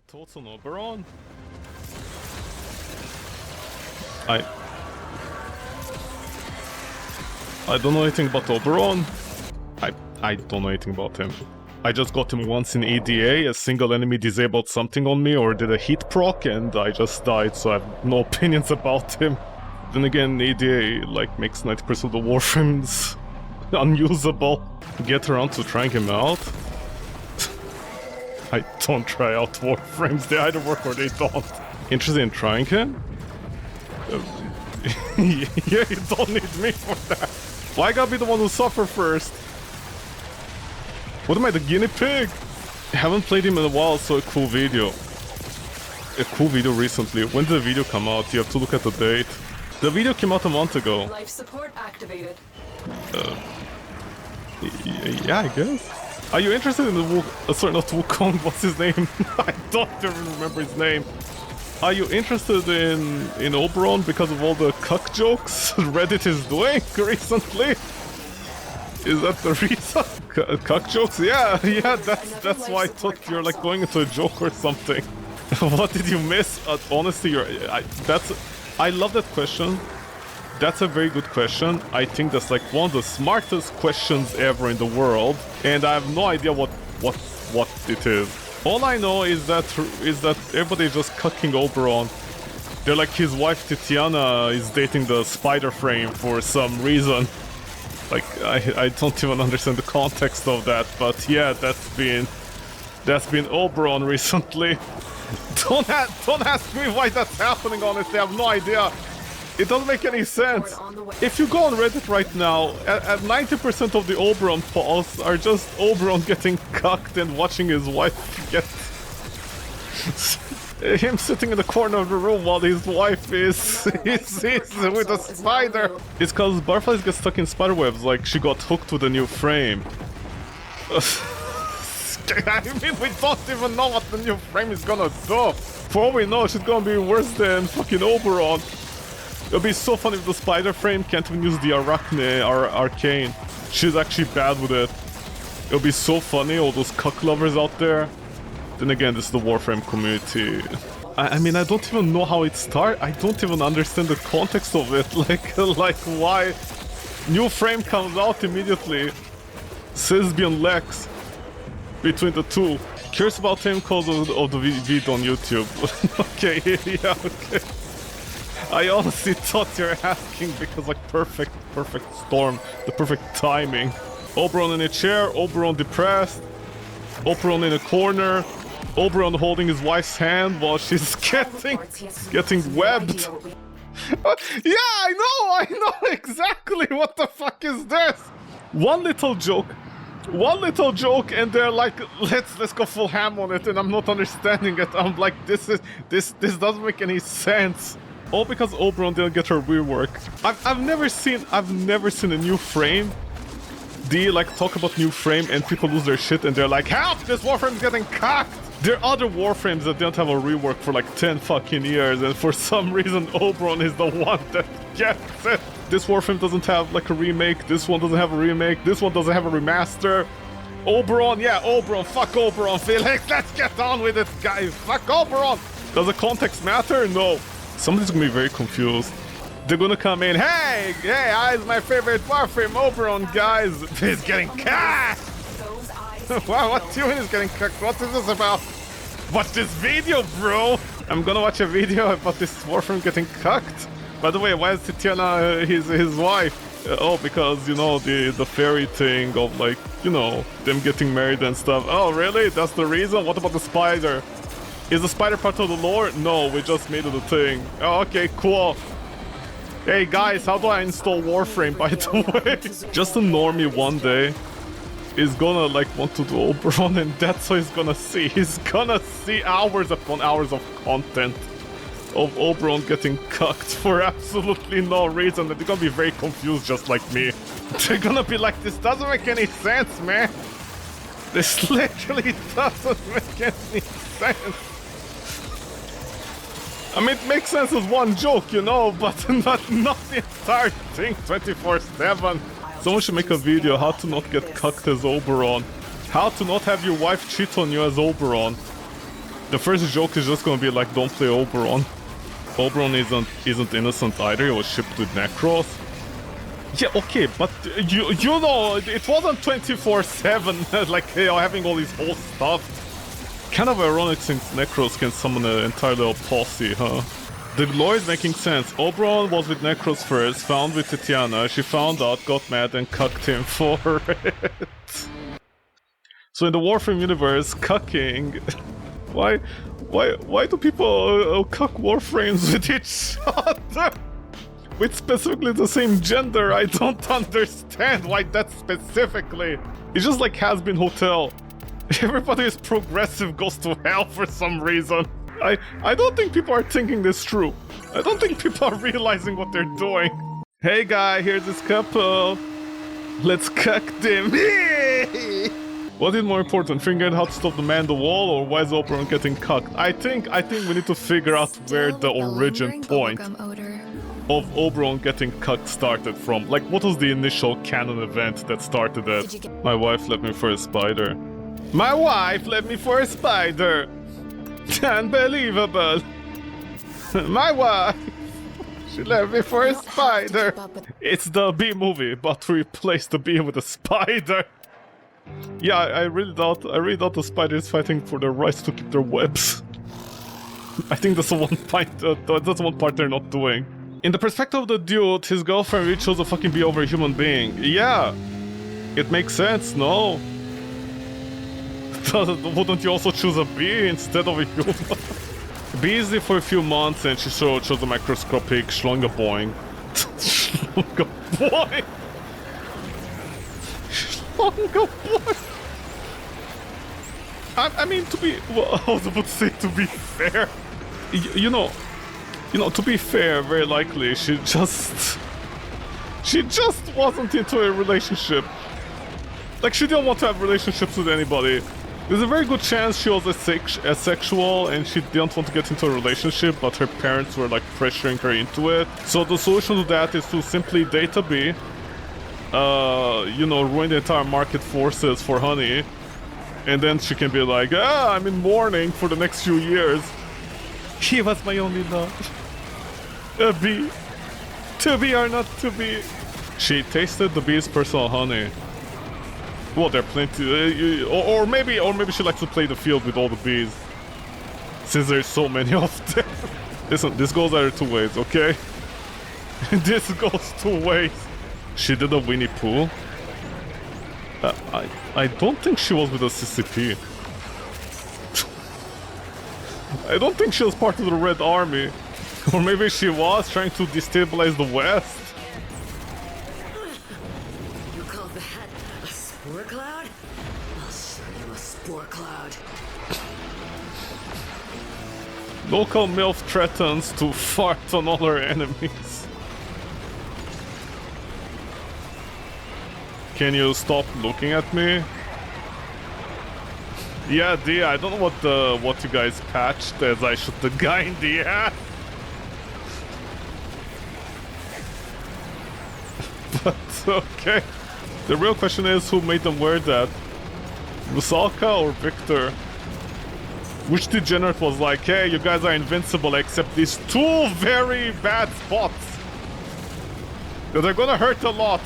Thoughts on Oberon? I don't know anything about Oberon. I don't know anything about him. I just got him once in EDA, a single enemy disabled something on me or did a hit proc and I just died, so I have no opinions about him. Then again, EDA like makes 90% of the Warframes unusable. Get around to trying him out. I don't try out Warframes, they either work or they don't. Interested in trying him? Yeah, you don't need me for that. Why gotta be the one who suffer first? What am I, the guinea pig? I haven't played him in a while, so a cool video. A cool video recently. When did the video come out? You have to look at the date. The video came out a month ago. Life support activated. Yeah, I guess. Are you interested in the sorry, not Wukong, what's his name? I don't even remember his name. Are you interested in Oberon because of all the cuck jokes Reddit is doing recently? Is that the reason? Cuck jokes? Yeah, that's why I thought you're like going into a joke or something. What did you miss? Honestly, I love that question. That's a very good question. I think that's like one of the smartest questions ever in the world, and I have no idea what it is. All I know is that everybody's just cucking Oberon. They're like his wife Titiana is dating the spider frame for some reason. Like I don't even understand the context of that, but yeah, that's been Oberon recently. Don't ask me why that's happening, honestly, I have no idea. It doesn't make any sense. If you go on Reddit right now, at 90% of the Oberon posts are just Oberon getting cucked and watching his wife get... him sitting in the corner of the room while his wife is with a spider. It's because butterflies get stuck in spider webs, like she got hooked with a new frame. I mean, we don't even know what the new frame is gonna do. For all we know, she's gonna be worse than fucking Oberon. It'll be so funny if the spider frame can't even use the arcane. She's actually bad with it. It'll be so funny, all those cuck lovers out there. Then again, this is the Warframe community. I mean, I don't even know how it started. I don't even understand the context of it. Like why? New frame comes out immediately. Sysbian Lex. Between the two. Curious about him because of the video on YouTube. Okay, yeah, okay. I honestly thought you were asking because like perfect storm, the perfect timing. Oberon in a chair, Oberon depressed, Oberon in a corner, Oberon holding his wife's hand while she's getting webbed. Yeah, I know exactly what the fuck is this. One little joke, and they're like, let's go full ham on it, and I'm not understanding it. I'm like, this doesn't make any sense. All because Oberon didn't get her rework. I've never seen a new frame. They like talk about new frame and people lose their shit and they're like, help! This Warframe's getting cocked! There are other Warframes that didn't have a rework for like 10 fucking years, and for some reason Oberon is the one that gets it. This Warframe doesn't have like a remake, this one doesn't have a remake, this one doesn't have a remaster. Oberon, yeah, Oberon, fuck Oberon, Felix, let's get on with it, guys, fuck Oberon! Does the context matter? No. Somebody's gonna be very confused. They're gonna come in, hey, eyes my favorite Warframe, Oberon, guys. He's getting cucked! Wow, what do you mean he's getting cucked? What is this about? Watch this video, bro! I'm gonna watch a video about this Warframe getting cucked. By the way, why is Titiana his wife? Oh, because, you know, the fairy thing of like, you know, them getting married and stuff. Oh, really? That's the reason? What about the spider? Is the spider part of the lore? No, we just made it a thing. Oh, okay, cool. Hey guys, how do I install Warframe, by the way? Just a normie one day is gonna like want to do Oberon, and that's what he's gonna see. He's gonna see hours upon hours of content of Oberon getting cucked for absolutely no reason, and they're gonna be very confused just like me. They're gonna be like, this doesn't make any sense, man. This literally doesn't make any sense. I mean, it makes sense as one joke, you know, but not the entire thing 24/7. Someone should make a video how to not get cucked as Oberon. How to not have your wife cheat on you as Oberon. The first joke is just gonna be like, don't play Oberon. Oberon isn't innocent either, he was shipped with Necros. Yeah, okay, but you know, it wasn't 24/7, like, you know, having all these whole stuff. Kind of ironic since Necros can summon an entire little posse, huh? The lore is making sense. Oberon was with Necros first, found with Tatiana, she found out, got mad and cucked him for it. So in the Warframe universe, cucking... Why do people cuck Warframes with each other? With specifically the same gender, I don't understand why that specifically. It's just like Has-Been Hotel. Everybody is progressive goes to hell for some reason. I don't think people are thinking this through. I don't think people are realizing what they're doing. Hey guy, here's this couple. Let's cuck them. What is more important, figuring out how to stop the man in the wall, or why is Oberon getting cucked? I think we need to figure out where the origin point of Oberon getting cucked started from. Like, what was the initial canon event that started it? My wife left me for a spider. My wife left me for a spider! Unbelievable! My wife! She left me for a spider! It's the bee movie, but we replaced the bee with a spider! Yeah, I really doubt the spider is fighting for their rights to keep their webs. I think that's the one part they're not doing. In the perspective of the dude, his girlfriend really chose a fucking bee over a human being. Yeah, it makes sense, no? Wouldn't you also choose a bee instead of a human? Bee is there for a few months and she chose a microscopic schlongaboing. Schlongaboing! Schlongaboing! I mean, to be... Well, I was about to say to be fair. You know, to be fair, very likely she just wasn't into a relationship. Like, she didn't want to have relationships with anybody. There's a very good chance she was asexual and she didn't want to get into a relationship, but her parents were like pressuring her into it. So the solution to that is to simply date a bee, you know, ruin the entire market forces for honey, and then she can be like, I'm in mourning for the next few years. He was my only love. A bee. To be or not to be. She tasted the bee's personal honey. Well, there are plenty, or maybe she likes to play the field with all the bees, since there's so many of them. Listen, this goes either two ways, okay? This goes two ways. She did a Winnie Pooh. I don't think she was with a CCP. I don't think she was part of the Red Army. Or maybe she was trying to destabilize the West. You call that a spore cloud? I'll show you a spore cloud. Local MILF threatens to fart on all her enemies. Can you stop looking at me? Yeah, D, I don't know what you guys patched as I shoot the guy in the ass. But, okay. The real question is, who made them wear that? Rusalka or Victor? Which degenerate was like, hey, you guys are invincible except these two very bad spots that are gonna hurt a lot.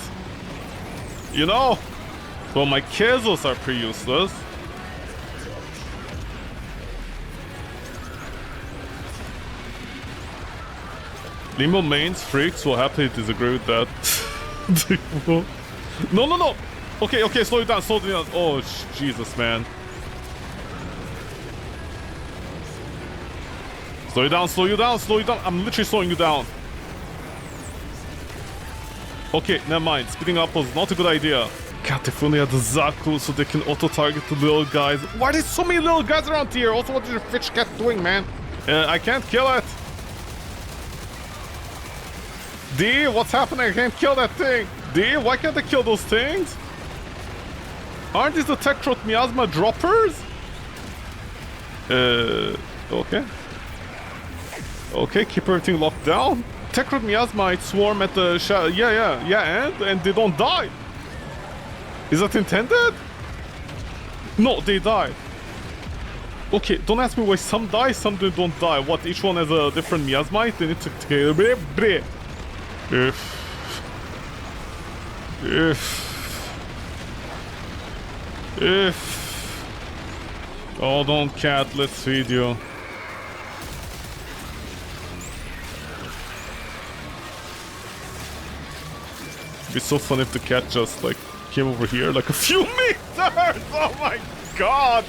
You know? Well, my Kezos are pretty useless. Limo mains freaks will happily disagree with that. No. Okay, slow it down. Oh, Jesus, man. Slow you down. I'm literally slowing you down. Okay, never mind. Speeding up was not a good idea. God, if only had the Zaku so they can auto-target the little guys. Why are there so many little guys around here? Also, what is your fish cat doing, man? I can't kill it. D, what's happening? I can't kill that thing. D, why can't I kill those things? Aren't these the Techrot Miasma droppers? Okay. Okay, keep everything locked down. Techrot Miasma swarm at the yeah, and they don't die. Is that intended? No, they die. Okay, don't ask me why some die, some don't die. What, each one has a different miasmite? They need to take... If... Oh, don't cat, let's feed you. It'd be so fun if the cat just, like, came over here like a few meters! Oh my god!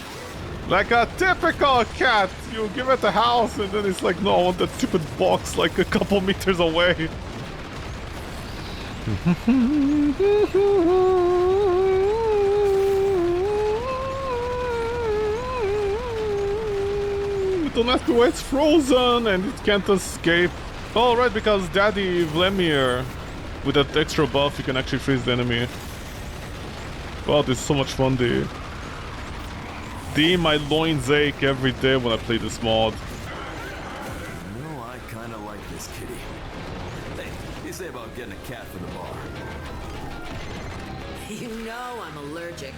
Like a typical cat! You give it a house and then it's like, no, I want that stupid box like a couple meters away. Don't ask me why it's frozen and it can't escape. Oh, right, because Daddy Vladimir, with that extra buff, you can actually freeze the enemy. Wow, this is so much fun, dude. My loins ache every day when I play this mod. You know, I kinda like this kitty. Hey, you say about getting a cat for the bar? You know I'm allergic.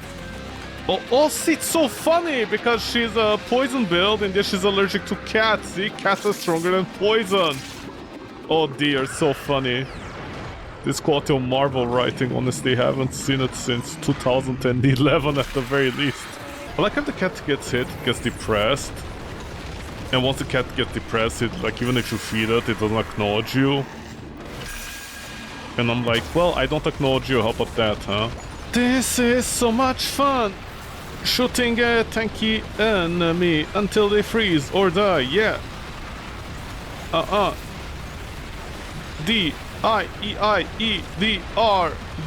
Oh, see, it's so funny because she's a poison build and yet she's allergic to cats. See, cats are stronger than poison. Oh dear, so funny. This quality of Marvel writing, honestly, haven't seen it since 2011 at the very least. I like how the cat gets hit, gets depressed. And once the cat gets depressed, it, like, even if you feed it, it doesn't acknowledge you. And I'm like, well, I don't acknowledge you, how about that, huh? This is so much fun! Shooting a tanky enemy until they freeze or die, yeah. D-I-E-I-E-D-R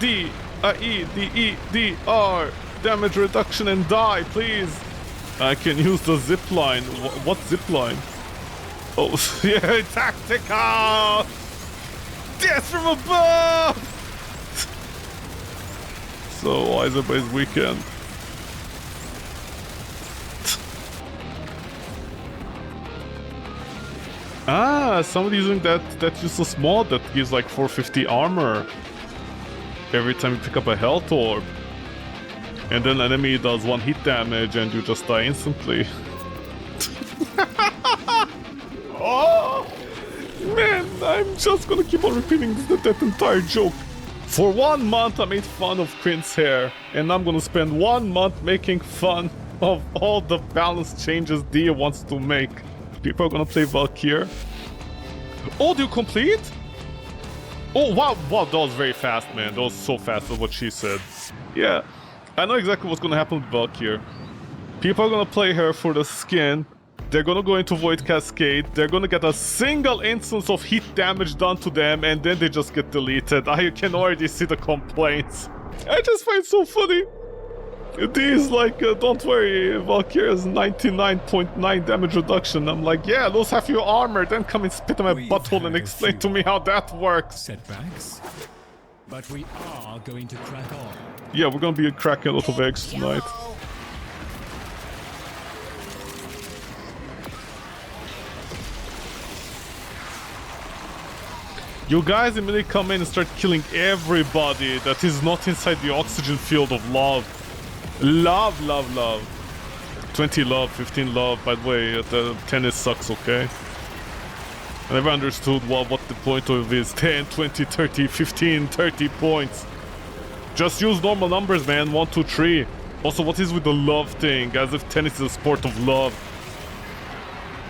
D-I-E-D-E-D-R Damage reduction and die, please! I can use the zipline. What zipline? Oh, yeah, tactical! Death from above! So, why is everybody's weekend? Ah, somebody using that useless mod that gives like 450 armor every time you pick up a health orb. And then enemy does 1 hit damage and you just die instantly. Oh! Man, I'm just gonna keep on repeating that entire joke. For 1 month I made fun of Quint's hair, and I'm gonna spend 1 month making fun of all the balance changes Dia wants to make. People are gonna play Valkyr. Oh, do you complete? Oh, wow, that was very fast, man. That was so fast, that's what she said. Yeah, I know exactly what's gonna happen with Valkyr. People are gonna play her for the skin. They're gonna go into Void Cascade. They're gonna get a single instance of hit damage done to them, and then they just get deleted. I can already see the complaints. I just find it so funny. These like, don't worry, Valkyrie has 99.9 damage reduction. I'm like, yeah, lose half your armor, then come and spit in my butthole and explain to me how that works. Setbacks, but we are going to crack on. Yeah, we're gonna be cracking a lot of eggs tonight. You guys immediately come in and start killing everybody that is not inside the oxygen field of love. Love, love, love. 20 love, 15 love. By the way, the tennis sucks, okay? I never understood what the point of is 10, 20, 30, 15, 30 points. Just use normal numbers, man. 1, 2, 3. Also, what is with the love thing? As if tennis is a sport of love.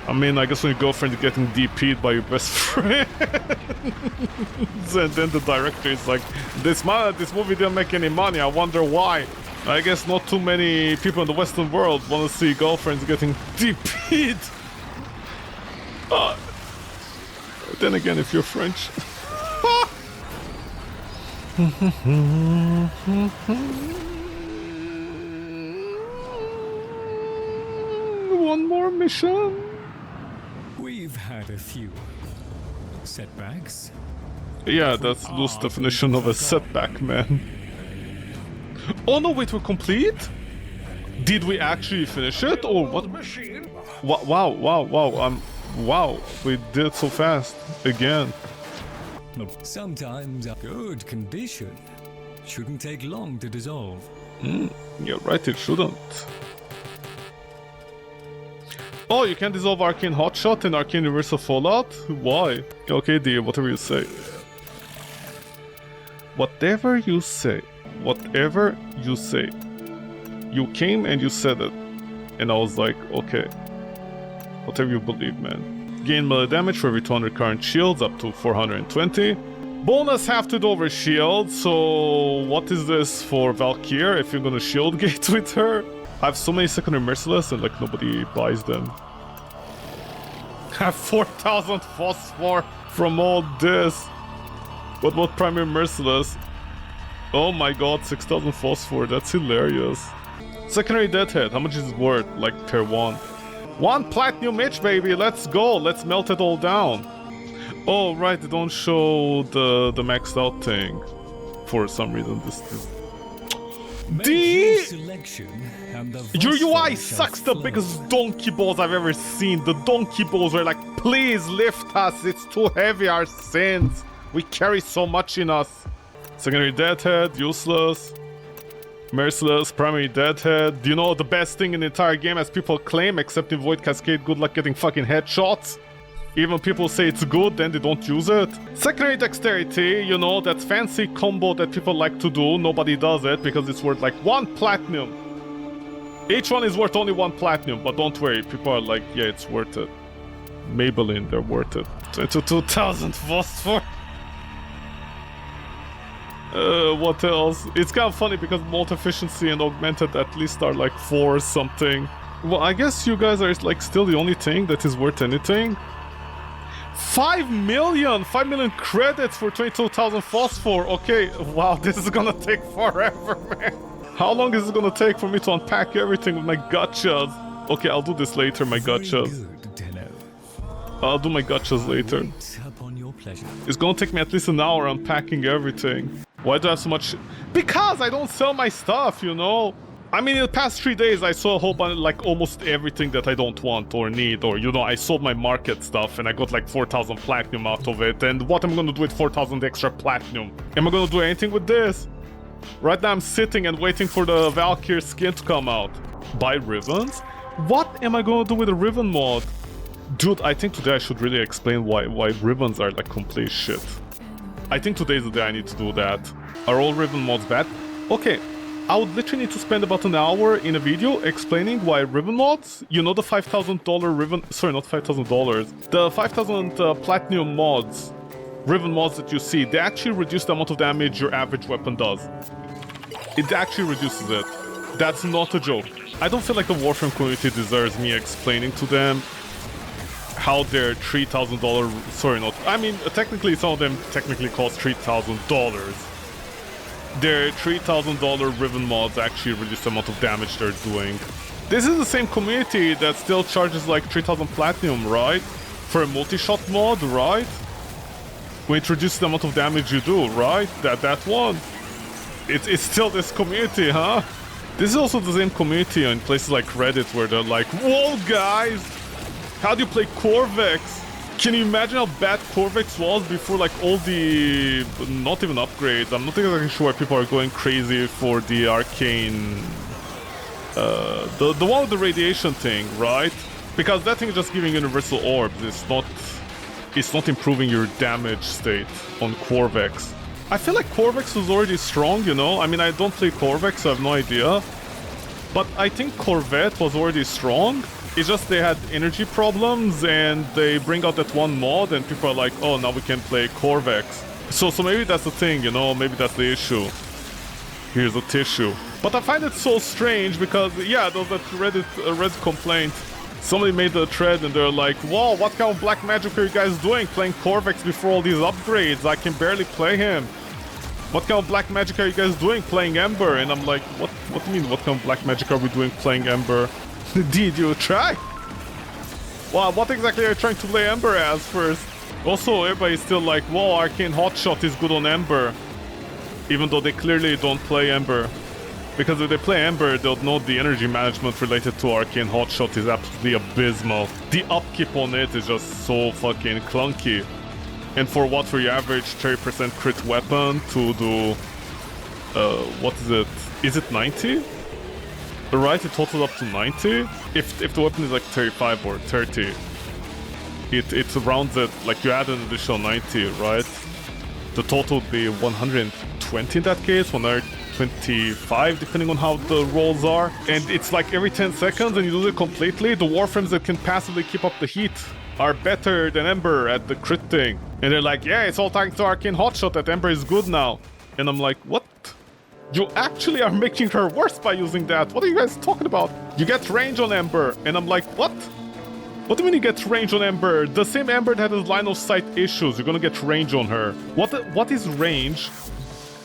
I mean, I guess when your girlfriend is getting DP'd by your best friend. And then the director is like, this movie didn't make any money, I wonder why. I guess not too many people in the Western world want to see girlfriends getting DP'd. Then again, if you're French. One more mission. We've had a few setbacks. Yeah, that's loose definition of a setback, man. Oh no, wait, we're complete? Did we actually finish it, or what? Wow, wow, we did it so fast, again. Sometimes a good condition shouldn't take long to dissolve. You're right, it shouldn't. Oh, you can dissolve Arcane Hotshot and Arcane Universal Fallout? Why? Okay, dear, whatever you say. Whatever you say. Whatever you say. You came and you said it. And I was like, okay. Whatever you believe, man. Gain melee damage for every 200 current shields up to 420. Bonus half to the over shield. So what is this for Valkyr if you're gonna shield gate with her? I have so many secondary merciless and like nobody buys them. I have 4,000 phosphor from all this. But what primary merciless? Oh my god, 6,000 phosphor, that's hilarious. Secondary deadhead, how much is it worth? Like per one. 1 platinum each, baby, let's go, let's melt it all down. Oh right, they don't show the maxed out thing. For some reason, this your UI sucks the biggest donkey balls I've ever seen. The donkey balls are like, please lift us, it's too heavy, our sins. We carry so much in us. Secondary deadhead, useless. Merciless, primary deadhead. You know, the best thing in the entire game as people claim, except in Void Cascade, good luck getting fucking headshots. Even people say it's good, then they don't use it. Secondary dexterity, you know, that fancy combo that people like to do. Nobody does it because it's worth like 1 platinum. Each one is worth only 1 platinum, but don't worry, people are like, yeah, it's worth it. Maybelline, they're worth it. 22,000 phosphor. What else? It's kind of funny because multi-efficiency and augmented at least are like 4 something. Well, I guess you guys are like still the only thing that is worth anything. 5 million credits for 22,000 phosphor. Okay, wow, this is gonna take forever, man. How long is it gonna take for me to unpack everything with my gachas? Okay, I'll do this later, my gachas. I'll do my gachas later. It's gonna take me at least an hour unpacking everything. Why do I have so much? Because I don't sell my stuff, you know? I mean, in the past 3 days, I saw a whole bunch, like almost everything that I don't want or need, or, you know, I sold my market stuff and I got like 4,000 platinum out of it. And what am I gonna do with 4,000 extra platinum? Am I gonna do anything with this? Right now I'm sitting and waiting for the Valkyr skin to come out. Buy ribbons? What am I gonna do with a ribbon mod? Dude, I think today I should really explain why ribbons are like complete shit. I think today's the day I need to do that. Are all ribbon mods bad? Okay, I would literally need to spend about an hour in a video explaining why ribbon mods, you know, the $5,000 ribbon, sorry, not $5,000, the 5,000 platinum mods, ribbon mods that you see, they actually reduce the amount of damage your average weapon does. It actually reduces it. That's not a joke. I don't feel like the Warframe community deserves me explaining to them how their $3,000, sorry, not, I mean, technically some of them technically cost $3,000. Their $3,000 ribbon mods actually reduce the amount of damage they're doing. This is the same community that still charges like 3,000 platinum, right? For a multi-shot mod, right? When it reduces the amount of damage you do, right? That one. It's still this community, huh? This is also the same community in places like Reddit where they're like, whoa guys! How do you play Corvex? Can you imagine how bad Corvex was before like all the... not even upgrades. I'm not exactly sure why people are going crazy for the arcane... the one with the radiation thing, right? Because that thing is just giving universal orbs. It's not improving your damage state on Corvex. I feel like Corvex was already strong, you know? I mean, I don't play Corvex, so I have no idea. But I think Corvette was already strong. It's just they had energy problems and they bring out that one mod and people are like, oh, now we can play Corvex. So maybe that's the thing, you know? Maybe that's the issue. Here's a tissue. But I find it so strange because, yeah, there was that Reddit complaint. Somebody made a thread and they're like, wow, what kind of black magic are you guys doing playing Corvex before all these upgrades? I can barely play him. What kind of black magic are you guys doing playing Ember? And I'm like, what do you mean, what kind of black magic are we doing playing Ember? Did you try? Wow, what exactly are you trying to play Ember as first? Also, everybody's still like, whoa, Arcane Hotshot is good on Ember. Even though they clearly don't play Ember. Because if they play Ember, they'll know the energy management related to Arcane Hotshot is absolutely abysmal. The upkeep on it is just so fucking clunky. And for what, for your average 30% crit weapon to do... what is it? Is it 90? Right, it totals up to 90. If the weapon is like 35 or 30, it rounds it, like you add an additional 90, right? The total would be 120 in that case, 125 depending on how the rolls are. And it's like every 10 seconds and you lose it completely. The Warframes that can passively keep up the heat are better than Ember at the crit thing. And they're like, yeah, it's all thanks to Arcane Hotshot that Ember is good now. And I'm like, what? You actually are making her worse by using that. What are you guys talking about? You get range on Ember. And I'm like, what? What do you mean you get range on Ember? The same Ember that has line of sight issues. You're gonna get range on her. What is range?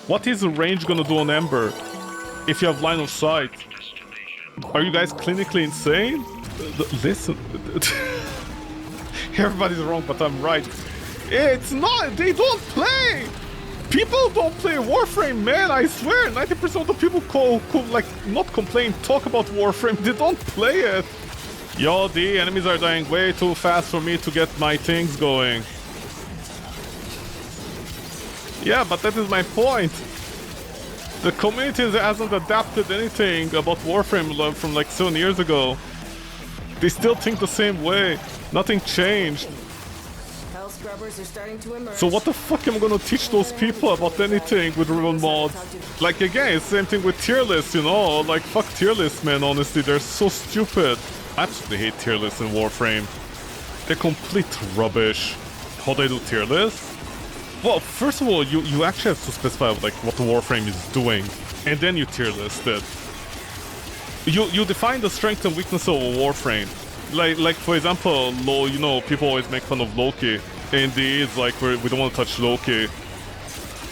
What is range gonna do on Ember if you have line of sight? Are you guys clinically insane? Listen. Everybody's wrong, but I'm right. It's not. They don't play. People don't play Warframe, man. I swear, 90% of the people like not complain, talk about Warframe. They don't play it. Yo, the enemies are dying way too fast for me to get my things going. Yeah, but that is my point. The community hasn't adapted anything about Warframe from like 7 years ago. They still think the same way. Nothing changed. Hell scrubbers are starting to emerge. So what the fuck am I gonna teach those people about anything with Ribbon mods? Like again, it's the same thing with tier lists, you know? Like fuck tier lists, man, honestly, they're so stupid. I absolutely hate tier lists in Warframe. They're complete rubbish. How do I do tier lists? Well, first of all, you actually have to specify like what the Warframe is doing, and then you tier list it. You define the strength and weakness of a Warframe. Like for example, you know, people always make fun of Loki. Indeed, it's like we don't want to touch Loki.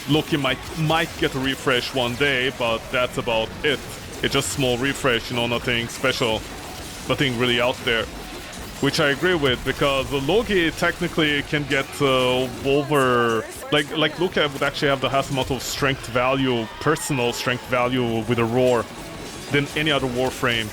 Loki might get a refresh one day, but that's about it. It's just small refresh, you know, nothing special, nothing really out there. Which I agree with, because Loki technically can get over... Like Loki would actually have the highest amount of strength value, personal strength value with a roar than any other Warframe.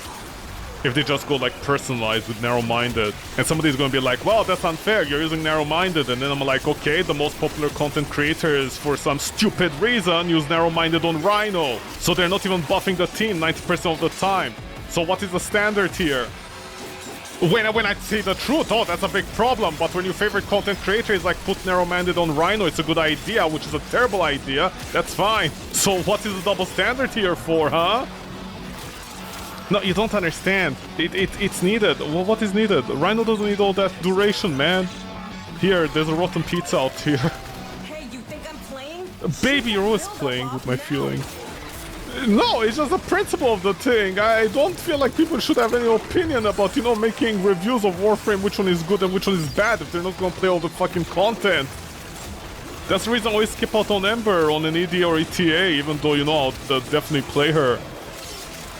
If they just go like personalized with narrow-minded. And somebody's gonna be like, well, that's unfair, you're using narrow-minded. And then I'm like, okay, the most popular content creators for some stupid reason use narrow-minded on Rhino. So they're not even buffing the team 90% of the time. So what is the standard here? When I say the truth, oh, that's a big problem. But when your favorite content creator is like, put narrow-minded on Rhino, it's a good idea, which is a terrible idea, that's fine. So what is the double standard here for, huh? No, you don't understand. It's needed. Well, what is needed? Rhino doesn't need all that duration, man. Here, there's a rotten pizza out here. Hey, you think I'm playing? Baby, you're always playing with my feelings. No, it's just the principle of the thing. I don't feel like people should have any opinion about, you know, making reviews of Warframe, which one is good and which one is bad, if they're not gonna play all the fucking content. That's the reason I always skip out on Ember on an ED or ETA, even though, you know, I'll definitely play her.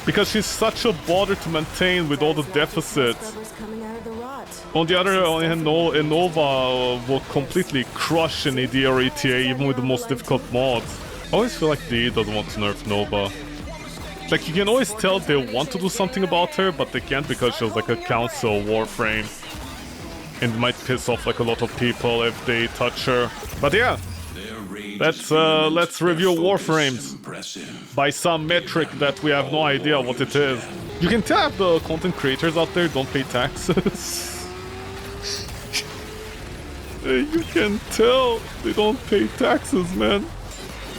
Because she's such a bother to maintain with all the deficits. On the other hand, Nova will completely crush an ED or ETA, even with the most difficult mods. I always feel like DE doesn't want to nerf Nova. Like, you can always tell they want to do something about her, but they can't because she's like a council Warframe. And it might piss off like a lot of people if they touch her. But yeah, let's review Warframes by some metric that we have no idea what it is. You can tell the content creators out there don't pay taxes. You can tell they don't pay taxes, man.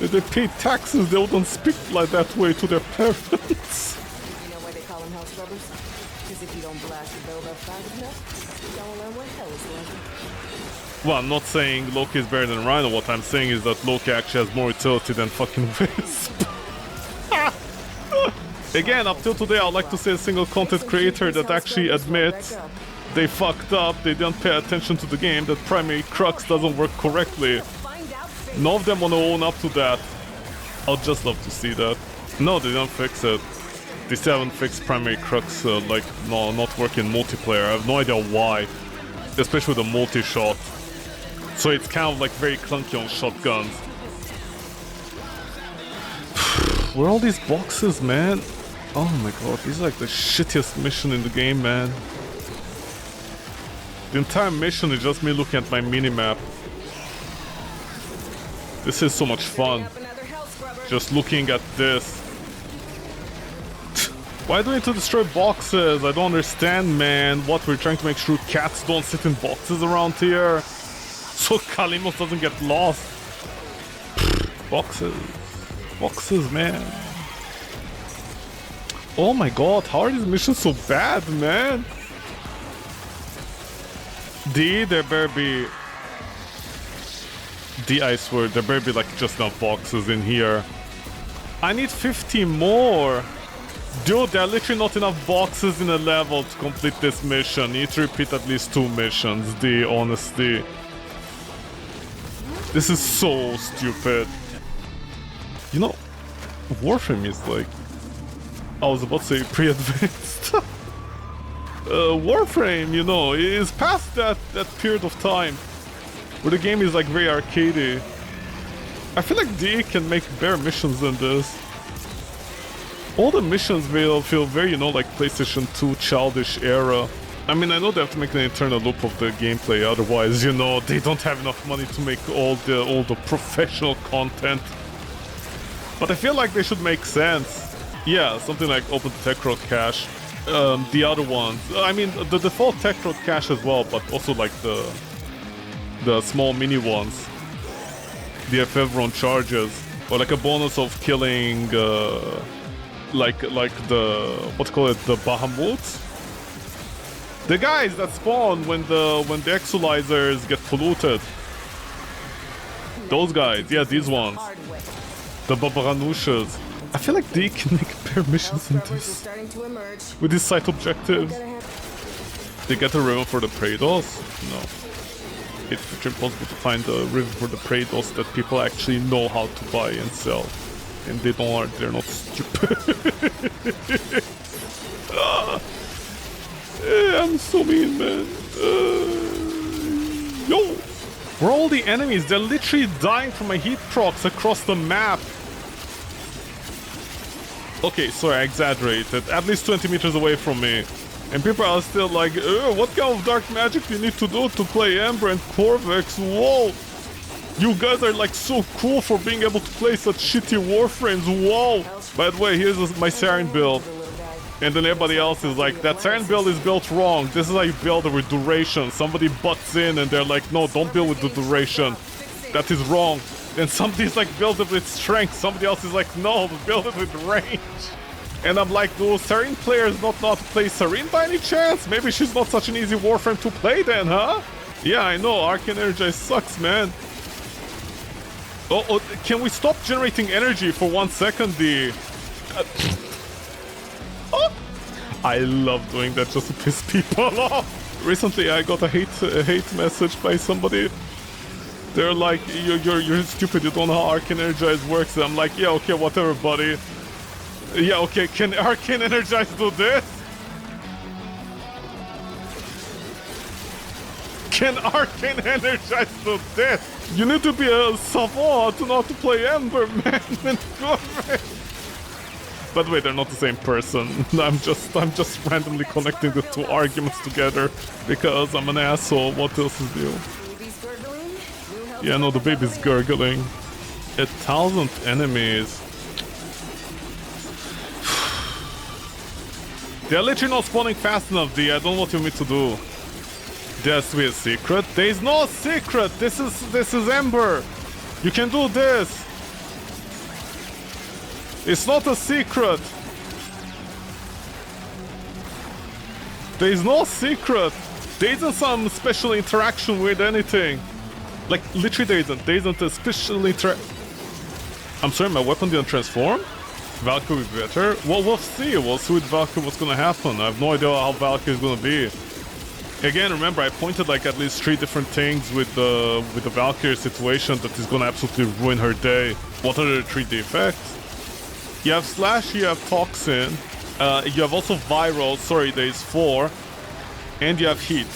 If they pay taxes, they wouldn't speak like that way to their parents. You know why they call them hell scrubbers? Because if you don't blast the build up fast enough, you don't learn what hell is like. Well, I'm not saying Loki is better than Rhino. What I'm saying is that Loki actually has more utility than fucking Wisp. Again, up till today, I'd like to say a single content creator that actually admits they fucked up, they didn't pay attention to the game, that primary crux doesn't work correctly. None of them want to own up to that. I'd just love to see that. No, they didn't fix it. They still haven't fixed primary crux, like, no, not working multiplayer. I have no idea why. Especially with a multi-shot. So it's kind of like very clunky on shotguns. Where are all these boxes, man? Oh my god, these are like the shittiest mission in the game, man. The entire mission is just me looking at my minimap. This is so much fun. Just looking at this. Why do we need to destroy boxes? I don't understand, man. What, we're trying to make sure cats don't sit in boxes around here? So Kalimos doesn't get lost. Boxes. Boxes, man. Oh my god, how are these missions so bad, man? D, there better be... D, I swear, there better be like just enough boxes in here. I need 50 more. Dude, there are literally not enough boxes in a level to complete this mission. You need to repeat at least 2 missions, D, honestly. This is so stupid. You know, Warframe is like... I was about to say pre-advanced. Warframe, you know, is past that period of time where the game is like very arcadey. I feel like D can make better missions than this. All the missions will feel very, you know, like PlayStation 2 childish era. I mean, I know they have to make an internal loop of the gameplay, otherwise, you know, they don't have enough money to make all the professional content. But I feel like they should make sense. Yeah, something like Open Tech Road Cache. The other ones, I mean, the default Tech Road Cache as well, but also like the small mini ones. The ephemeral charges, or like a bonus of killing, like the what's called it, the Bahamut. The guys that spawn when the exolizers get polluted. Those guys, yeah, these ones. The Babaranushas. I feel like they can make better missions than this. With these side objectives. They get a ribbon for the Praedos? No. It's impossible to find a ribbon for the Praedos that people actually know how to buy and sell. And they're not stupid. I'm so mean, man. Yo! Where are all the enemies? They're literally dying from my heat procs across the map. Okay, sorry, I exaggerated. At least 20 meters away from me. And people are still like, what kind of dark magic do you need to do to play Ember and Corvex? Whoa! You guys are like so cool for being able to play such shitty Warframes. Whoa! By the way, here's my Siren build. And then everybody else is like, that Siren build is built wrong. This is how you build it with duration. Somebody butts in and they're like, no, don't build with the duration. That is wrong. Then somebody's like, build it with strength. Somebody else is like, no, build it with range. And I'm like, do Siren players not know how to play Siren by any chance? Maybe she's not such an easy Warframe to play then, huh? Yeah, I know, Arcane Energize sucks, man. Oh, can we stop generating energy for 1 second, D? Oh. I love doing that just to piss people off. Recently, I got a hate message by somebody. They're like, you're stupid, you don't know how Arcane Energize works. And I'm like, yeah, okay, whatever, buddy. Yeah, okay, can Arcane Energize do this? Can Arcane Energize do this? You need to be a savant to know how to play Ember, man. By the way, they're not the same person. I'm just randomly connecting the 2 arguments together because I'm an asshole. What else is new? Yeah, no, the baby's gurgling. 1,000 enemies. They're literally not spawning fast enough, D. I don't know what you want me to do. There's a secret. There is no secret. This is Ember. You can do this. It's not a secret. There is no secret. There isn't some special interaction with anything. Like, literally there isn't. There isn't a special I'm sorry, my weapon didn't transform? Valkyrie will be better? Well, we'll see. We'll see with Valkyrie what's gonna happen. I have no idea how Valkyrie is gonna be. Again, remember, I pointed like at least 3 different things with the Valkyrie situation that is gonna absolutely ruin her day. What are the 3 defects? You have Slash, you have Toxin, you have also Viral, sorry, there is 4, and you have Heat.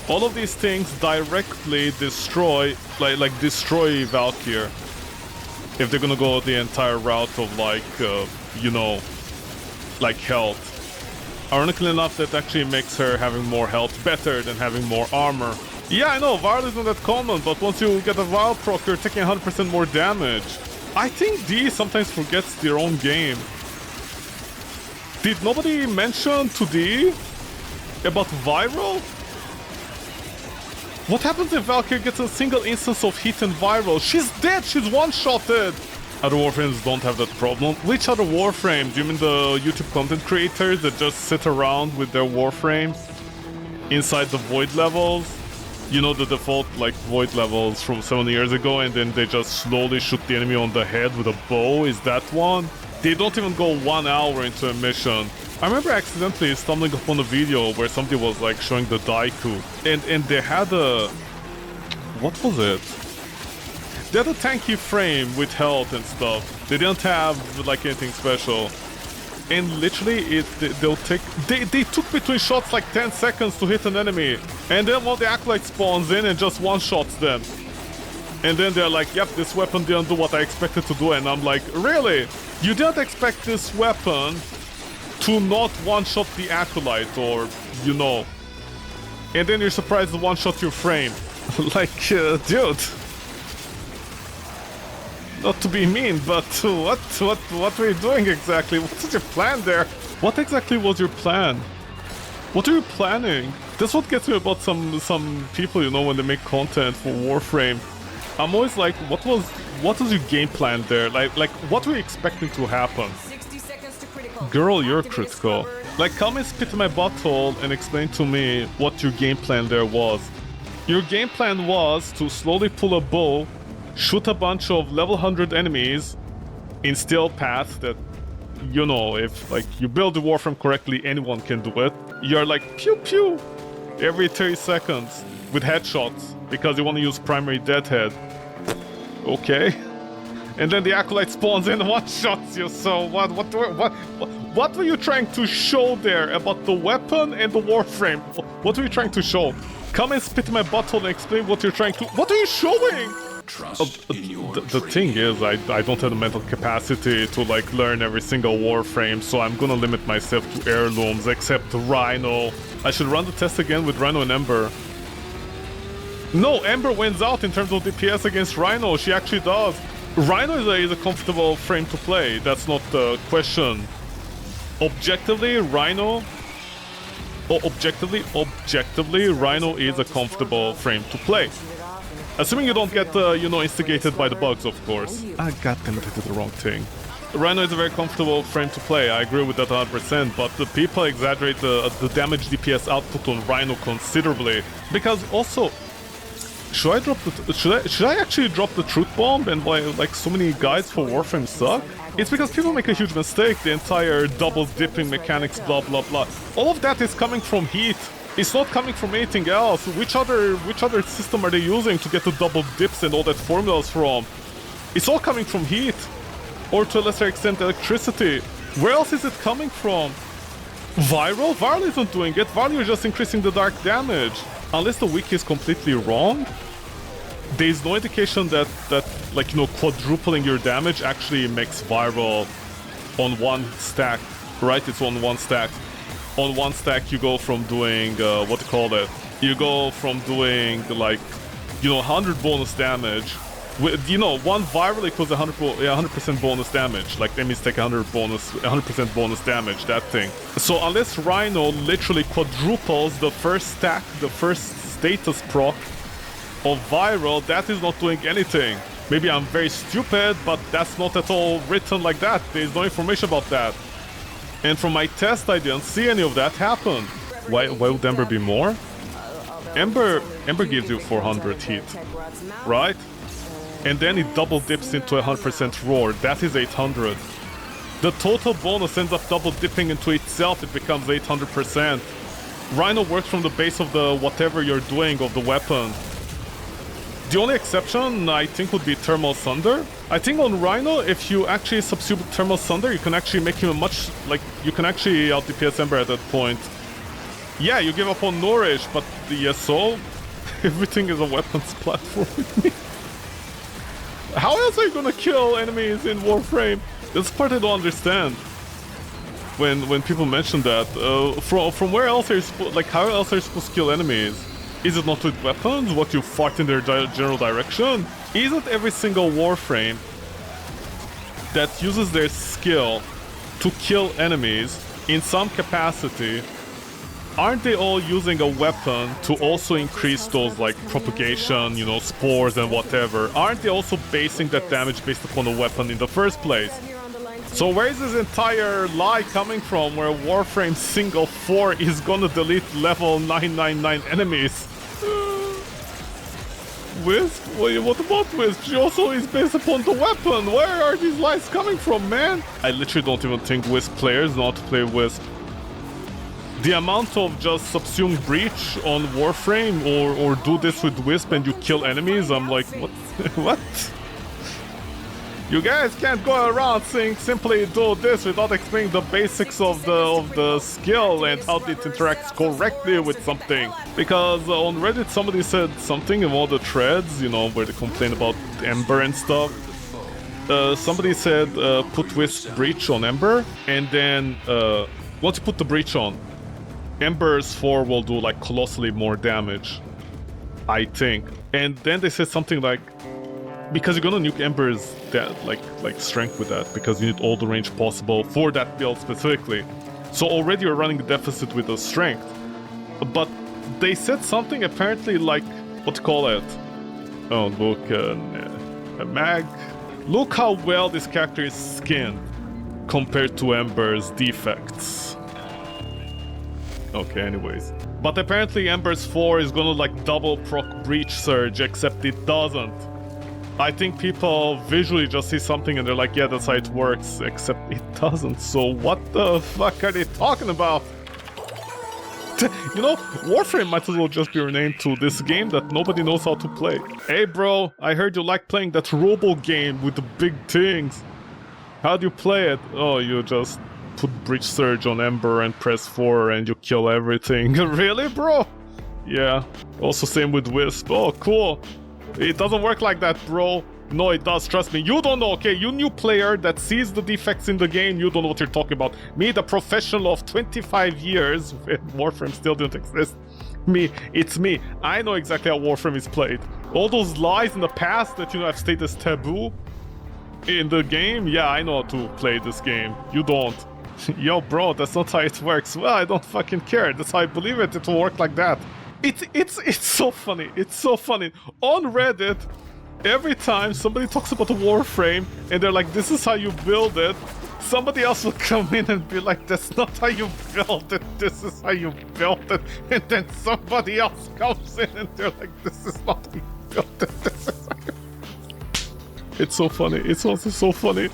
All of these things directly destroy, like destroy Valkyrie. If they're gonna go the entire route of like, you know, like health. Ironically enough, that actually makes her having more health better than having more armor. Yeah, I know, Viral isn't that common, but once you get a Viral proc, you're taking 100% more damage. I think D sometimes forgets their own game. Did nobody mention today about viral? What happens if Valkyrie gets a single instance of hit and viral? She's dead! She's one-shotted! Other Warframes don't have that problem. Which other Warframe? Do you mean the YouTube content creators that just sit around with their Warframes inside the void levels? You know, the default, like, void levels from 7 years ago, and then they just slowly shoot the enemy on the head with a bow? Is that one? They don't even go 1 hour into a mission. I remember accidentally stumbling upon a video where somebody was, like, showing the Daiku. And they had a... What was it? They had a tanky frame with health and stuff. They didn't have, like, anything special. And literally, they took between shots like 10 seconds to hit an enemy. And then one of the Acolyte spawns in and just one-shots them. And then they're like, yep, this weapon didn't do what I expected to do. And I'm like, really? You didn't expect this weapon to not one-shot the Acolyte, or, you know. And then you're surprised to one-shot your frame. Like, dude. Not to be mean, but what were you doing exactly? What was your plan there? What exactly was your plan? What are you planning? That's what gets me about some people, you know, when they make content for Warframe. I'm always like, what was your game plan there? Like what were you expecting to happen? 60 seconds to critical. Girl, you're critical. Like, come and spit in my butthole and explain to me what your game plan there was. Your game plan was to slowly pull a bow, shoot a bunch of level 100 enemies in stealth paths that, you know, if like you build the Warframe correctly, anyone can do it. You're like pew pew every 30 seconds with headshots because you want to use primary deadhead. Okay. And then the Acolyte spawns in and one-shots you, so what were you trying to show there about the weapon and the Warframe? What were you trying to show? Come and spit in my butthole and explain what you're trying to... What are you showing? The thing is, I don't have the mental capacity to like learn every single Warframe, so I'm gonna limit myself to heirlooms, except Rhino. I should run the test again with Rhino and Ember. No, Ember wins out in terms of DPS against Rhino, she actually does. Rhino is a comfortable frame to play, that's not the question. Objectively, Rhino... Objectively, Rhino is a comfortable frame to play. Assuming you don't get, you know, instigated by the bugs, of course. Ah, goddammit, I did the wrong thing. Rhino is a very comfortable frame to play, I agree with that 100%, but the people exaggerate the damage DPS output on Rhino considerably. Because also, should I actually drop the truth bomb and why like so many guides for Warframe suck? It's because people make a huge mistake, the entire double dipping mechanics, blah blah blah. All of that is coming from heat. It's not coming from anything else. Which other system are they using to get the double dips and all that formulas from? It's all coming from heat. Or to a lesser extent electricity. Where else is it coming from? Viral? Viral isn't doing it. Viral is just increasing the dark damage. Unless the wiki is completely wrong, there is no indication that like, you know, quadrupling your damage actually makes viral on one stack, right? It's on one stack. On one stack, you go from doing, what to call it? You go from doing, like, you know, 100 bonus damage. With, you know, one viral equals 100% bonus damage. Like, enemies take 100% bonus damage, that thing. So unless Rhino literally quadruples the first stack, the first status proc of viral, that is not doing anything. Maybe I'm very stupid, but that's not at all written like that. There's no information about that. And from my test, I didn't see any of that happen. Why would Ember be more? Ember gives you 400 heat, right? And then it double dips into 100% roar. That is 800. The total bonus ends up double dipping into itself. It becomes 800%. Rhino works from the base of the whatever you're doing of the weapon. The only exception, I think, would be Thermal Thunder. I think on Rhino, if you actually substitute Thermal Thunder, you can actually make him a much... Like, you can actually out-DPS Ember at that point. Yeah, you give up on Nourish, but the ESO... Everything is a weapons platform with me. How else are you gonna kill enemies in Warframe? That's the part I don't understand. When people mention that, from where else are you supposed... Like, how else are you supposed to kill enemies? Is it not with weapons? What, you fart in their general direction? Isn't every single Warframe that uses their skill to kill enemies in some capacity, aren't they all using a weapon to also increase those, like, propagation, you know, spores and whatever? Aren't they also basing that damage based upon a weapon in the first place? So where is this entire lie coming from where Warframe single 4 is gonna delete level 999 enemies? Wisp? What about Wisp? She also is based upon the weapon. Where are these lies coming from, man? I literally don't even think Wisp players know how to play Wisp. The amount of just subsume breach on Warframe or do this with Wisp and you kill enemies, I'm like, what? What? You guys can't go around saying simply do this without explaining the basics of the skill and how it interacts correctly with something. Because on Reddit somebody said something in all the threads, you know, where they complain about Ember and stuff. Somebody said put Wisp breach on Ember, and then once you put the breach on, Ember's 4 will do like colossally more damage, I think. And then they said something like, because you're gonna nuke Ember's like strength with that, because you need all the range possible for that build specifically. So already you're running a deficit with the strength. But they said something apparently like, what to call it? Oh, look, a mag. Look how well this character is skinned compared to Ember's defects. Okay, anyways. But apparently Ember's 4 is gonna like double proc breach surge, except it doesn't. I think people visually just see something and they're like, yeah, that's how it works, except it doesn't. So what the fuck are they talking about? You know, Warframe might as well just be renamed to this game that nobody knows how to play. Hey bro, I heard you like playing that robo game with the big things. How do you play it? Oh, you just put breach surge on Ember and press 4 and you kill everything. Really, bro? Yeah. Also same with Wisp. Oh, cool. It doesn't work like that, bro. No, it does, trust me. You don't know, okay? You new player that sees the defects in the game, you don't know what you're talking about. Me, the professional of 25 years, when Warframe still didn't exist. It's me. I know exactly how Warframe is played. All those lies in the past that, you know, I've stated as taboo in the game, yeah, I know how to play this game. You don't. Yo, bro, that's not how it works. Well, I don't fucking care. That's how I believe it. It will work like that. It's so funny. It's so funny. On Reddit, every time somebody talks about a Warframe and they're like, this is how you build it, somebody else will come in and be like, that's not how you build it, this is how you built it. And then somebody else comes in and they're like, this is not how you built it, this is how you... It's so funny. It's also so funny.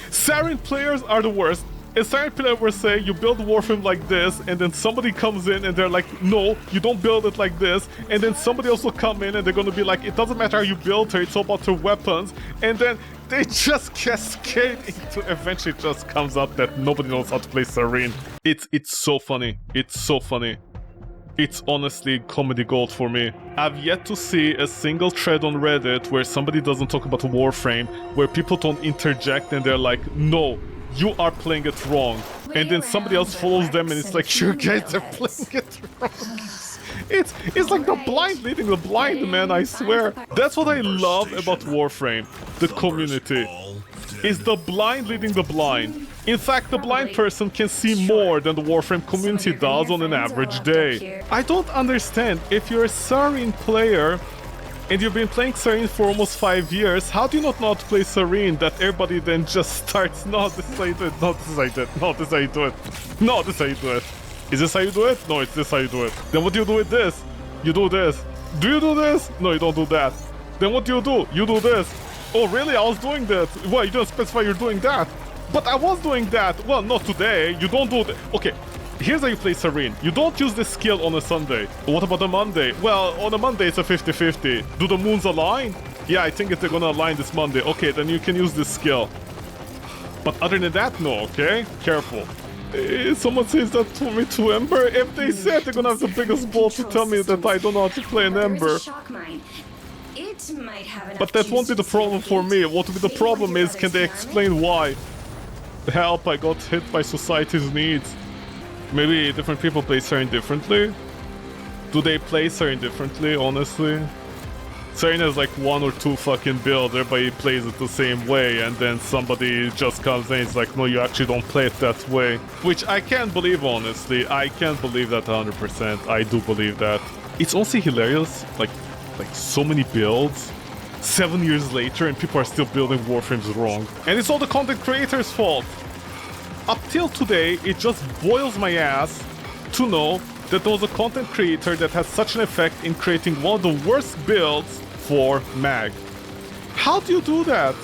Sarin players are the worst. A Sarin player will say, you build Warframe like this, and then somebody comes in and they're like, no, you don't build it like this. And then somebody else will come in and they're gonna be like, it doesn't matter how you build her, it's all about her weapons. And then they just cascade into, eventually it just comes out that nobody knows how to play Sarin. It's so funny. It's so funny. It's honestly comedy gold for me. I've yet to see a single thread on Reddit where somebody doesn't talk about Warframe, where people don't interject and they're like, no, you are playing it wrong. And then somebody else follows them and it's like, you guys are playing it wrong. It's like the blind leading the blind, man, I swear. That's what I love about Warframe, the community. Is the blind leading the blind. In fact, the blind person can see more than the Warframe community does on an average day. I don't understand, if you're a Sarin player and you've been playing Sarin for almost 5 years, how do you not know how to play Sarin that everybody then just starts, no, this is how you do it, no, this is how you do it, no, this is how you do it, no, this is how you do it. Is this how you do it? No, it's this how you do it. Then what do you do with this? You do this. Do you do this? No, you don't do that. Then what do? You do this. Oh, really? I was doing that. Well, you didn't specify you're doing that. But I was doing that. Well, not today. You don't do that. Okay. Here's how you play Sarin. You don't use this skill on a Sunday. What about a Monday? Well, on a Monday it's a 50-50. Do the moons align? Yeah, I think they're gonna align this Monday. Okay, then you can use this skill. But other than that, no, okay? Careful. Someone says that to me to Ember. If they said they're gonna have the biggest balls to tell me that I don't know how to play an Ember. But that won't be the problem for me. What will be the problem is, can they explain why? Help, I got hit by society's needs. Maybe different people play Sarin differently? Do they play Sarin differently, honestly? Saying there's like 1 or 2 fucking builds, everybody plays it the same way, and then somebody just comes in and it's like, no, you actually don't play it that way. Which I can't believe, honestly. I can't believe that 100%. I do believe that. It's also hilarious, like so many builds 7 years later and people are still building Warframes wrong. And it's all the content creators' fault. Up till today, it just boils my ass to know that there was a content creator that had such an effect in creating one of the worst builds for Mag. How do you do that?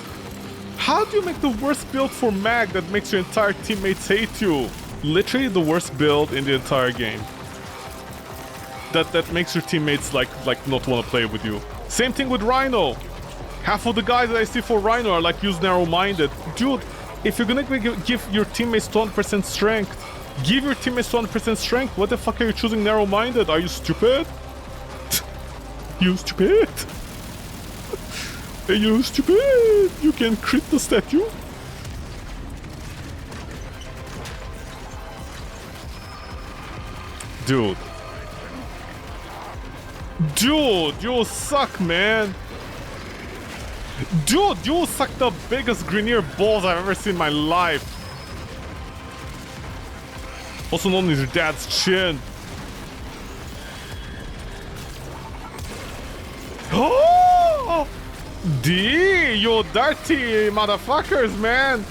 How do you make the worst build for Mag that makes your entire teammates hate you? Literally the worst build in the entire game. That makes your teammates like not want to play with you. Same thing with Rhino. Half of the guys that I see for Rhino are like use narrow-minded. Dude, if you're gonna give your teammates 200% strength, give your teammates 200% strength. What the fuck are you choosing narrow-minded? Are you stupid? You stupid? Are you stupid? You can crit the statue? Dude. Dude, you suck, man. Dude, you suck the biggest Grenier balls I've ever seen in my life. Also known as your dad's chin. Oh! D, you dirty motherfuckers, man.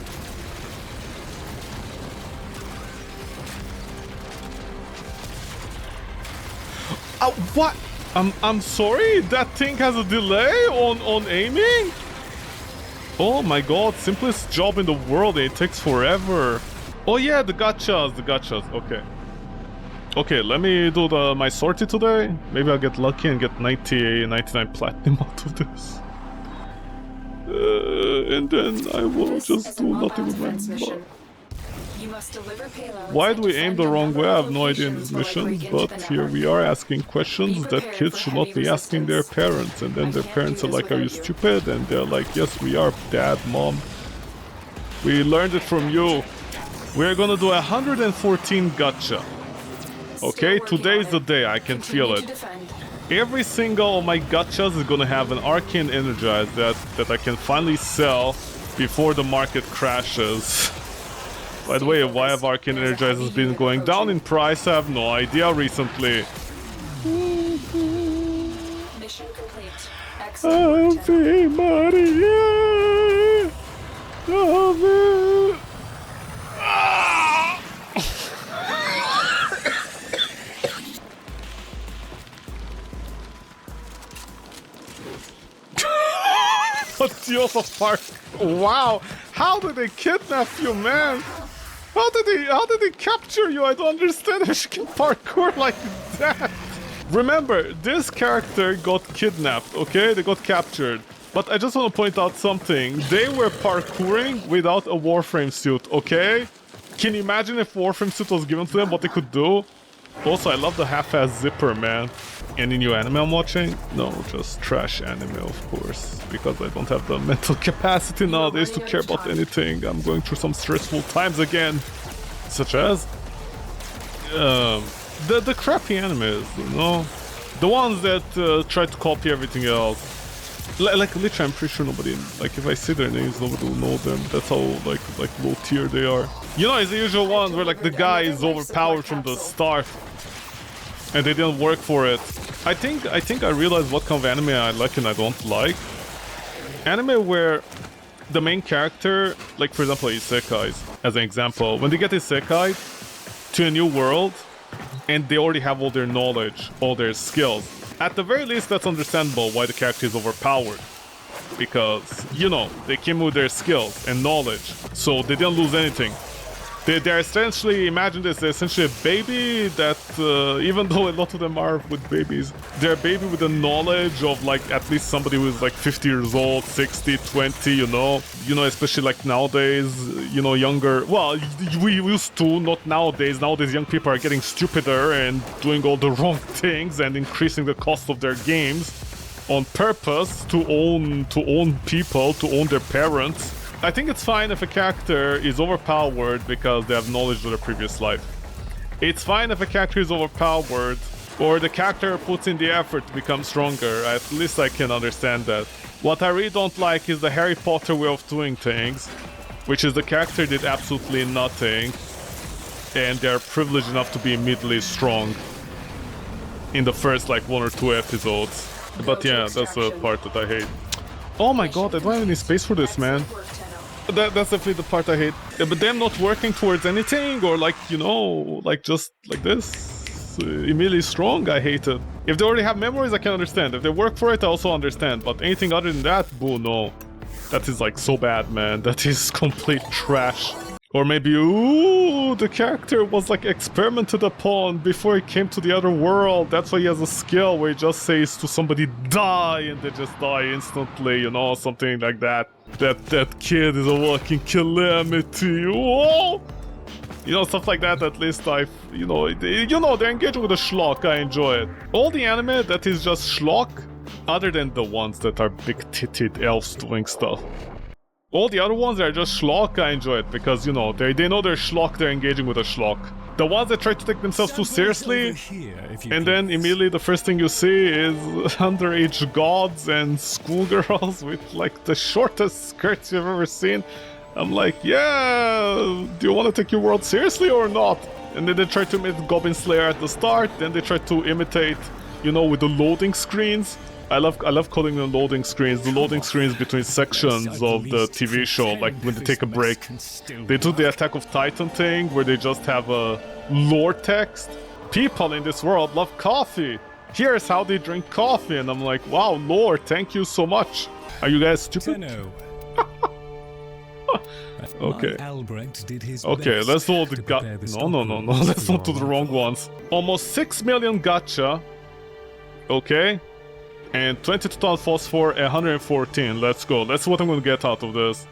What? I'm sorry, that thing has a delay on aiming? Oh my god, simplest job in the world, it takes forever. Oh yeah, the gachas, okay. Okay, let me do my sortie today. Maybe I'll get lucky and get 99 platinum out of this. And then I will just do nothing with my butt. Why do we aim the wrong way? I have no idea in these missions, but here we are asking questions that kids should not be asking their parents. And then their parents are like, are you stupid? And they're like, yes, we are, dad, mom. We learned it from you. We're gonna do 114 gacha. Okay, today's the day, I can feel it. Every single of my gachas is gonna have an arcane energize that I can finally sell before the market crashes. By the way, why have arcane energizers been going down in price? I have no idea recently. Mission complete. Ave Maria. Ave. Odiosa Park. Wow. How did they kidnap you, man? How did they capture you? I don't understand how she can parkour like that. Remember, this character got kidnapped, okay? They got captured. But I just want to point out something. They were parkouring without a Warframe suit, okay? Can you imagine if Warframe suit was given to them, what they could do? Also, I love the half-ass zipper, man. Any new anime I'm watching? No, just trash anime, of course. Because I don't have the mental capacity nowadays to care about anything. I'm going through some stressful times again. Such as... the crappy animes, you know? The ones that try to copy everything else. Like, literally, I'm pretty sure nobody... Like, if I say their names, nobody will know them. That's how, like low tier they are. You know, it's the usual ones where, like, the guy is overpowered from the start. And they didn't work for it. I think I realized what kind of anime I like and I don't like. Anime where the main character, like for example isekais, as an example, when they get isekai to a new world and they already have all their knowledge, all their skills. At the very least, that's understandable why the character is overpowered. Because, you know, they came with their skills and knowledge, so they didn't lose anything. They're essentially, imagine this, they're essentially a baby that, even though a lot of them are with babies, they're a baby with the knowledge of, like, at least somebody who's, like, 50 years old, 60, 20, you know? You know, especially, like, nowadays, you know, younger... Well, we used to, not nowadays. Nowadays, young people are getting stupider and doing all the wrong things and increasing the cost of their games on purpose to own people, to own their parents. I think it's fine if a character is overpowered because they have knowledge of their previous life. It's fine if a character is overpowered Or the character puts in the effort to become stronger. At least I can understand that. What I really don't like is the Harry Potter way of doing things, which is the character did absolutely nothing, and they're privileged enough to be immediately strong in the first like 1 or 2 episodes. But yeah, that's the part that I hate. Oh my god, I don't have any space for this, man. That's definitely the part I hate. Yeah, but them not working towards anything, or like, you know, like just like this. Immediately strong, I hate it. If they already have memories, I can understand. If they work for it, I also understand. But anything other than that, boo, no. That is like so bad, man. That is complete trash. Or maybe, ooh, the character was like experimented upon before he came to the other world. That's why he has a skill where he just says to somebody, die, and they just die instantly, you know, something like that. That kid is a walking calamity. Whoa! You know, stuff like that, at least you know, they're engaging with a schlock, I enjoy it. All the anime that is just schlock, other than the ones that are big-titted elves doing stuff. All the other ones that are just schlock, I enjoy it, because, you know, they know they're schlock, they're engaging with a schlock. The ones that try to take themselves too seriously, and then immediately the first thing you see is underage gods and schoolgirls with, like, the shortest skirts you've ever seen. I'm like, yeah, do you want to take your world seriously or not? And then they try to imitate Goblin Slayer at the start, then they try to imitate, you know, with the loading screens. I love calling them loading screens. The loading screens between sections of the TV show, like when they take a break. They do the Attack of Titan thing, where they just have a lore text. People in this world love coffee. Here's how they drink coffee. And I'm like, wow, lore, thank you so much. Are you guys stupid? Okay. Okay, let's do all the No. Let's not do the wrong ones. Almost 6 million gacha. Okay. And 22,000 phosphor, 114. Let's go. That's what I'm gonna get out of this.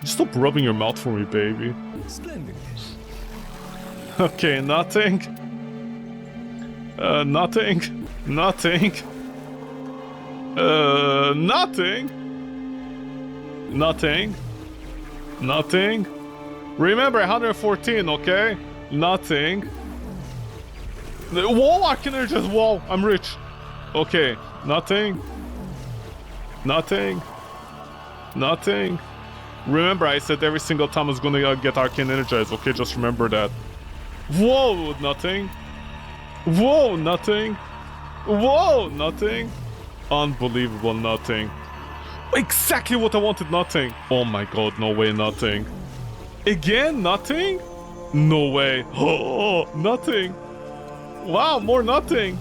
Just stop rubbing your mouth for me, baby. Splendid. Okay, nothing. Nothing. Nothing. Nothing. Nothing. Nothing. Remember, 114, okay? Nothing. Whoa, I can just whoa, I'm rich. Okay, nothing. Nothing. Nothing. Remember, I said every single time I was gonna get Arcane Energized, okay? Just remember that. Whoa, nothing. Whoa, nothing. Whoa, nothing. Unbelievable, nothing. Exactly what I wanted, nothing. Oh my god, no way, nothing. Again, nothing? No way. Oh, nothing. Wow, more nothing.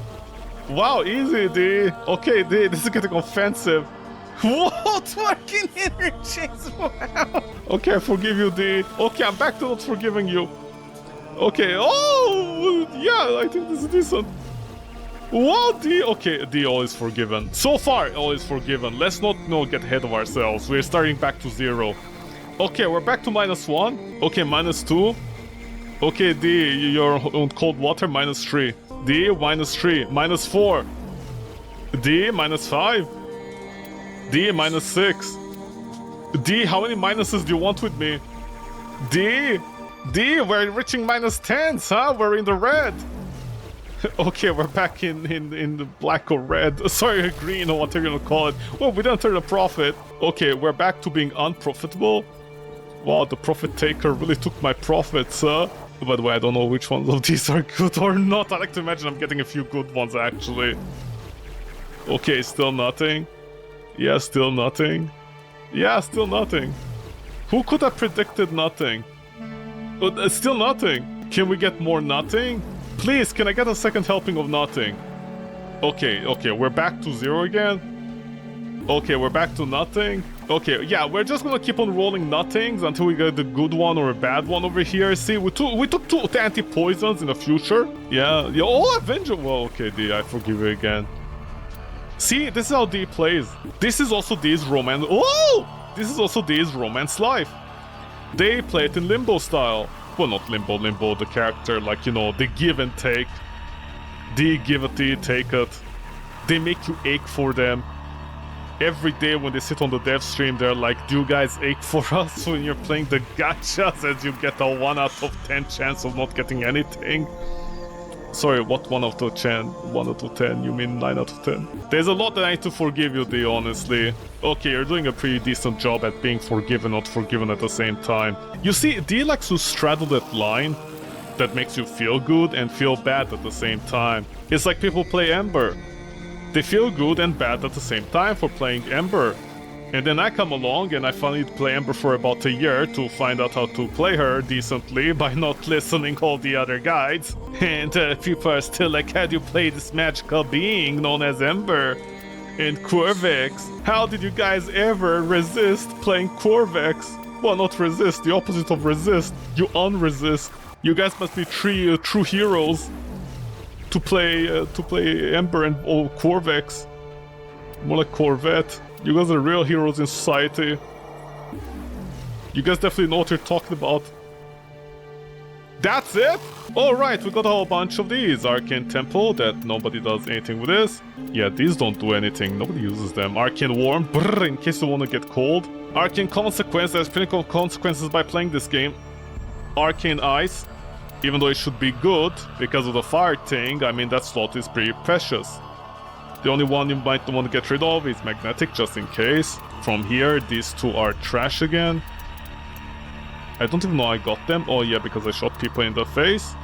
Wow, easy, D. Okay, D, this is getting offensive. What? Fucking energies, wow. Okay, I forgive you, D. Okay, I'm back to not forgiving you. Okay, oh, yeah, I think this is decent. Whoa, D. Okay, D, all is forgiven. So far, all is forgiven. Let's not get ahead of ourselves. We're starting back to 0. Okay, we're back to -1. Okay, -2. Okay, D, you're on cold water, -3. D, -3. -4. D, -5. D, -6. D, how many minuses do you want with me? D, we're reaching -10s, huh? We're in the red. Okay, we're back in the black or red. Sorry, green or whatever you want to call it. Well, we didn't turn a profit. Okay, we're back to being unprofitable. Wow, the profit taker really took my profits, huh? By the way, I don't know which ones of these are good or not. I like to imagine I'm getting a few good ones, actually. Okay, still nothing. Yeah, still nothing. Yeah, still nothing. Who could have predicted nothing? Still nothing. Can we get more nothing? Please, can I get a second helping of nothing? Okay, we're back to 0 again. Okay, we're back to nothing. Okay, yeah, we're just gonna keep on rolling nothings until we get the good one or a bad one over here. See, we took 2 anti-poisons in the future. Yeah, oh, Avenger. Well, okay, D, I forgive you again. See, this is how D plays. This is also D's romance. Oh! This is also D's romance life. They play it in Limbo style. Well, not Limbo, the character, like, you know, they give and take. D, give it, D, take it. They make you ache for them. Every day when they sit on the dev stream, they're like, do you guys ache for us when you're playing the gachas as you get a 1 out of 10 chance of not getting anything? Sorry, what 1 out of 10? 1 out of 10, you mean 9 out of 10? There's a lot that I need to forgive you, D, honestly. Okay, you're doing a pretty decent job at being forgiven, not forgiven at the same time. You see, D likes to straddle that line that makes you feel good and feel bad at the same time. It's like people play Ember. They feel good and bad at the same time for playing Ember. And then I come along and I finally play Ember for about a year to find out how to play her decently by not listening all the other guides. And people are still like, how do you play this magical being known as Ember? And Corvex? How did you guys ever resist playing Corvex? Well, not resist, the opposite of resist. You unresist. You guys must be true heroes to play Ember and Corvex. More like Corvette. You guys are real heroes in society. You guys definitely know what you're talking about. That's it? Alright, we got a whole bunch of these. Arcane Temple, that nobody does anything with this. Yeah, these don't do anything. Nobody uses them. Arcane Warm, brrr, in case you want to get cold. Arcane Consequence, there's pinnacle consequences by playing this game. Arcane Ice, even though it should be good because of the fire thing, I mean that slot is pretty precious. The only one you might want to get rid of is Magnetic, just in case. From here, these two are trash again. I don't even know I got them. Oh yeah, because I shot people in the face.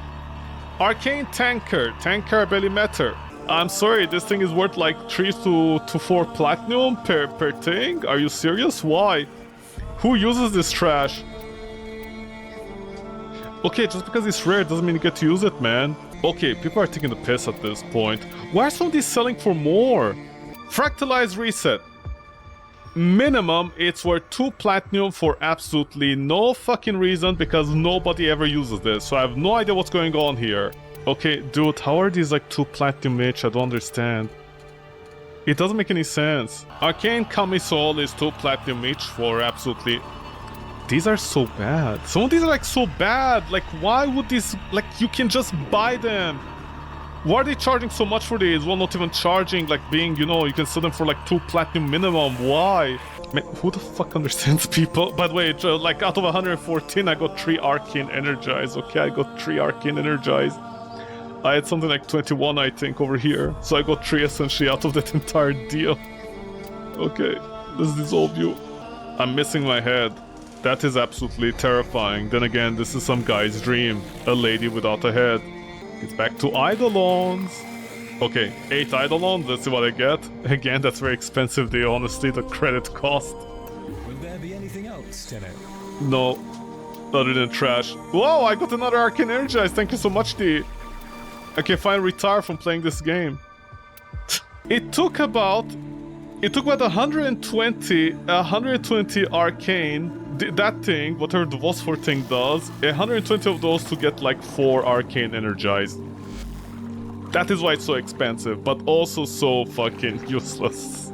Arcane Tanker, Tanker Belly Matter. I'm sorry, this thing is worth like 3 to 4 platinum per thing? Are you serious? Why? Who uses this trash? Okay, just because it's rare doesn't mean you get to use it, man. Okay, people are taking the piss at this point. Why are some of these selling for more? Fractalized Reset. Minimum, it's worth 2 platinum for absolutely no fucking reason because nobody ever uses this. So I have no idea what's going on here. Okay, dude, how are these like 2 platinum each? I don't understand. It doesn't make any sense. Arcane Camisole is 2 platinum each for absolutely... These are so bad. Some of these are like so bad. Like, why would these... Like, you can just buy them. Why are they charging so much for these? Well, not even charging, like being, you know, you can sell them for like 2 platinum minimum. Why? Man, who the fuck understands people? By the way, like out of 114, I got 3 Arcane Energize. Okay, I got 3 Arcane Energize. I had something like 21, I think, over here. So I got 3 essentially out of that entire deal. Okay, let's dissolve you. I'm missing my head. That is absolutely terrifying. Then again, this is some guy's dream. A lady without a head. It's back to Eidolons. Okay, 8 Eidolons, let's see what I get. Again, that's very expensive, the honestly, the credit cost. Will there be anything else, Tenno? No, other than trash. Whoa, I got another Arcane Energize, thank you so much, D. Okay, fine, retire from playing this game. It took about 120 Arcane, that thing, whatever the Phosphor thing does, 120 of those to get like 4 Arcane Energized. That is why it's so expensive, but also so fucking useless.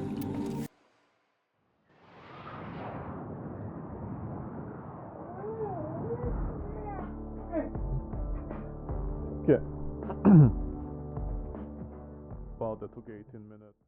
Okay. Wow, that took 18 minutes.